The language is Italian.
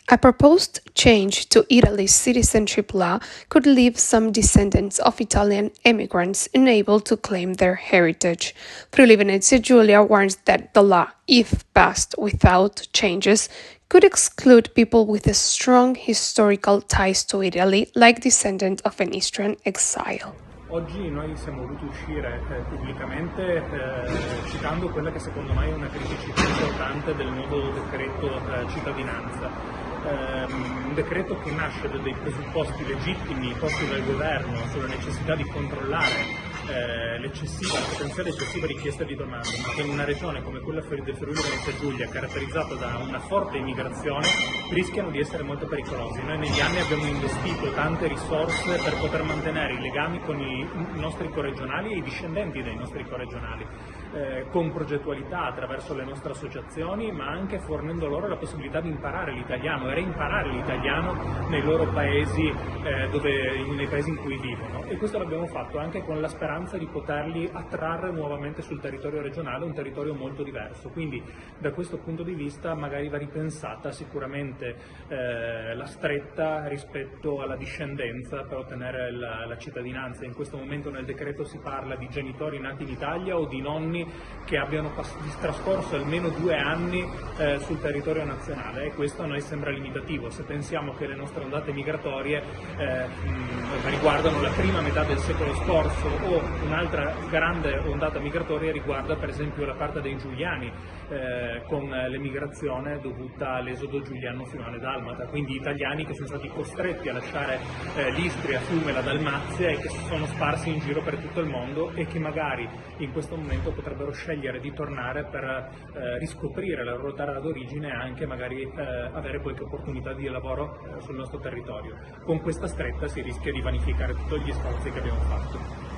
A proposed change to Italy's citizenship law could leave some descendants of Italian immigrants unable to claim their heritage. Friuli Venezia Giulia warns that the law, if passed without changes, could exclude people with strong historical ties to Italy, like descendants of an Eastern exile. Oggi noi siamo voluti uscire pubblicamente citando quella che secondo me è una criticità importante del nuovo decreto cittadinanza. Un decreto che nasce da dei presupposti legittimi posti dal governo sulla necessità di controllare la potenziale eccessiva richiesta di domanda, ma che in una regione come quella del Friuli Venezia Giulia, caratterizzata da una forte immigrazione, rischiano di essere molto pericolosi. Noi negli anni abbiamo investito tante risorse per poter mantenere i legami con i nostri corregionali e i discendenti dei nostri corregionali, con progettualità attraverso le nostre associazioni, ma anche fornendo loro la possibilità di imparare l'italiano e reimparare l'italiano nei loro paesi, nei paesi in cui vivono. E questo l'abbiamo fatto anche con la speranza di poterli attrarre nuovamente sul territorio regionale, un territorio molto diverso. Quindi da questo punto di vista magari va ripensata sicuramente la stretta rispetto alla discendenza per ottenere la cittadinanza. In questo momento nel decreto si parla di genitori nati in Italia o di nonni che abbiano trascorso almeno 2 anni sul territorio nazionale, e questo a noi sembra limitativo. Se pensiamo che le nostre ondate migratorie riguardano la prima metà del secolo scorso, o un'altra grande ondata migratoria riguarda per esempio la parte dei giuliani, con l'emigrazione dovuta all'esodo giuliano finale-dalmata, quindi italiani che sono stati costretti a lasciare l'Istria, Fiume, la Dalmazia e che si sono sparsi in giro per tutto il mondo e che magari in questo momento potrebbero scegliere di tornare per riscoprire la loro terra d'origine e anche magari avere qualche opportunità di lavoro sul nostro territorio. Con questa stretta si rischia di vanificare tutti gli sforzi che abbiamo fatto.